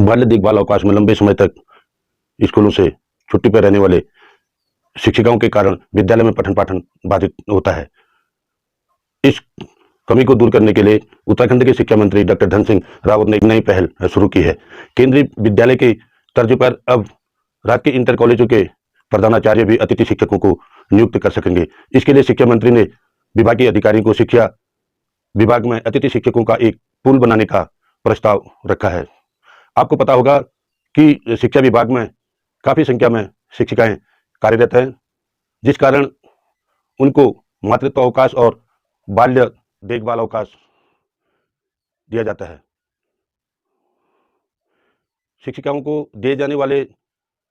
बाल्य देखभाल अवकाश में लंबे समय तक स्कूलों से छुट्टी पर रहने वाले शिक्षिकाओं के कारण विद्यालय में पठन पाठन बाधित होता है। इस कमी को दूर करने के लिए उत्तराखंड के शिक्षा मंत्री डॉक्टर धन सिंह रावत ने एक नई पहल शुरू की है। केंद्रीय विद्यालय के तर्ज पर अब राज्य के इंटर कॉलेजों के प्रधानाचार्य भी अतिथि शिक्षकों को नियुक्त कर सकेंगे। इसके लिए शिक्षा मंत्री ने विभागीय अधिकारियों को शिक्षा विभाग में अतिथि शिक्षकों का एक पूल बनाने का प्रस्ताव रखा है। आपको पता होगा कि शिक्षा विभाग में काफ़ी संख्या में शिक्षिकाएं कार्यरत हैं, जिस कारण उनको मातृत्व अवकाश और बाल्य देखभाल अवकाश दिया जाता है। शिक्षिकाओं को दिए जाने वाले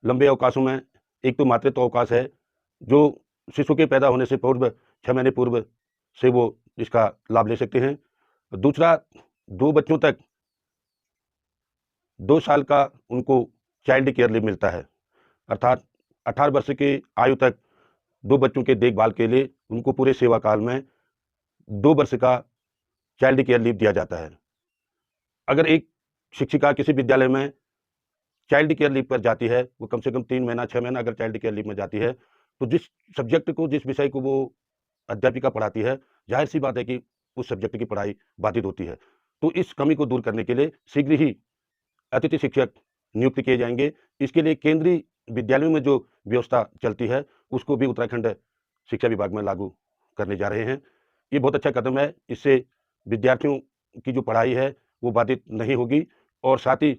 लंबे अवकाशों में एक तो मातृत्व अवकाश है, जो शिशु के पैदा होने से पूर्व 6 महीने पूर्व से वो इसका लाभ ले सकते हैं। दूसरा, 2 बच्चों तक 2 साल का उनको चाइल्ड केयर लीव मिलता है, अर्थात 18 वर्ष की आयु तक 2 बच्चों के देखभाल के लिए उनको पूरे सेवा काल में 2 वर्ष का चाइल्ड केयर लीव दिया जाता है। अगर एक शिक्षिका किसी विद्यालय में चाइल्ड केयर लीव पर जाती है, वो कम से कम 3 महीना 6 महीना अगर चाइल्ड केयर लीव में जाती है, तो जिस सब्जेक्ट को, जिस विषय को वो अध्यापिका पढ़ाती है, जाहिर सी बात है कि उस सब्जेक्ट की पढ़ाई बाधित होती है। तो इस कमी को दूर करने के लिए शीघ्र ही अतिथि शिक्षक नियुक्त किए जाएंगे। इसके लिए केंद्रीय विद्यालयों में जो व्यवस्था चलती है, उसको भी उत्तराखंड शिक्षा विभाग में लागू करने जा रहे हैं। ये बहुत अच्छा कदम है। इससे विद्यार्थियों की जो पढ़ाई है वो बाधित नहीं होगी, और साथ ही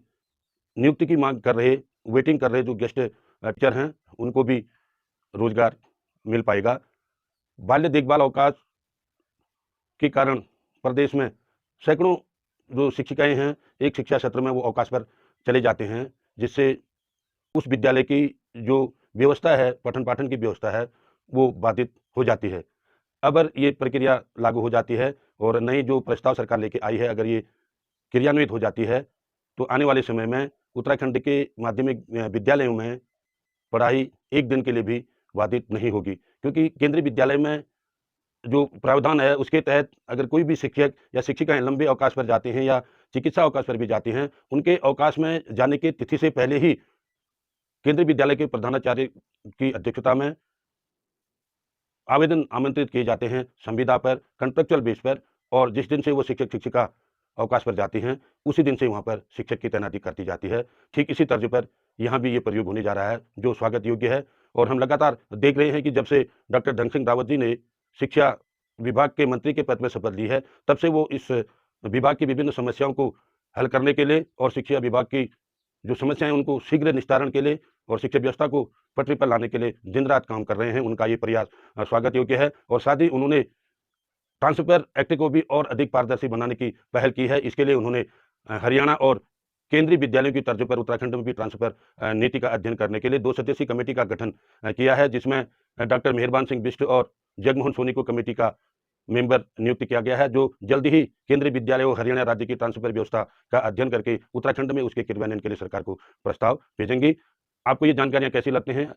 नियुक्ति की मांग कर रहे, वेटिंग कर रहे जो गेस्ट टीचर हैं, उनको भी रोजगार मिल पाएगा। बाल्य देखभाल अवकाश के कारण प्रदेश में सैकड़ों जो शिक्षिकाएं हैं, एक शिक्षा सत्र में वो अवकाश पर चले जाते हैं, जिससे उस विद्यालय की जो व्यवस्था है, पठन पाठन की व्यवस्था है, वो बाधित हो जाती है। अगर ये प्रक्रिया लागू हो जाती है और नई जो प्रस्ताव सरकार लेके आई है, अगर ये क्रियान्वित हो जाती है, तो आने वाले समय में उत्तराखंड के माध्यमिक विद्यालयों में पढ़ाई एक दिन के लिए भी बाधित नहीं होगी, क्योंकि केंद्रीय विद्यालय में जो प्रावधान है उसके तहत अगर कोई भी शिक्षक या शिक्षिकाएं लंबे अवकाश पर जाते हैं या चिकित्सा अवकाश पर भी जाते हैं, उनके अवकाश में जाने की तिथि से पहले ही केंद्रीय विद्यालय के प्रधानाचार्य की अध्यक्षता में आवेदन आमंत्रित किए जाते हैं संविदा पर, कॉन्ट्रेक्चुअल बेस पर, और जिस दिन से वो शिक्षक शिक्षिका अवकाश पर जाती हैं, उसी दिन से वहाँ पर शिक्षक की तैनाती करती जाती है। ठीक इसी तर्ज पर यहाँ भी ये प्रयोग होने जा रहा है, जो स्वागत योग्य है। और हम लगातार देख रहे हैं कि जब से डॉक्टर धन सिंह रावत जी ने शिक्षा विभाग के मंत्री के पद में शपथ ली है, तब से वो इस विभाग की विभिन्न समस्याओं को हल करने के लिए और शिक्षा विभाग की जो समस्याएं उनको शीघ्र निस्तारण के लिए और शिक्षा व्यवस्था को पटरी पर लाने के लिए दिन रात काम कर रहे हैं। उनका ये प्रयास स्वागत योग्य है। और साथ ही उन्होंने ट्रांसफर एक्ट को भी और अधिक पारदर्शी बनाने की पहल की है। इसके लिए उन्होंने हरियाणा और केंद्रीय विद्यालयों की तर्ज पर उत्तराखंड में भी ट्रांसफर नीति का अध्ययन करने के लिए 2 सदस्यीय कमेटी का गठन किया है, जिसमें डॉक्टर मेहरबान सिंह बिष्ट और जगमोहन सोनी को कमेटी का मेंबर नियुक्त किया गया है, जो जल्द ही केंद्रीय विद्यालय और हरियाणा राज्य की ट्रांसफर व्यवस्था का अध्ययन करके उत्तराखंड में उसके क्रियान्वयन के लिए सरकार को प्रस्ताव भेजेंगी। आपको ये जानकारियां कैसी लगती हैं?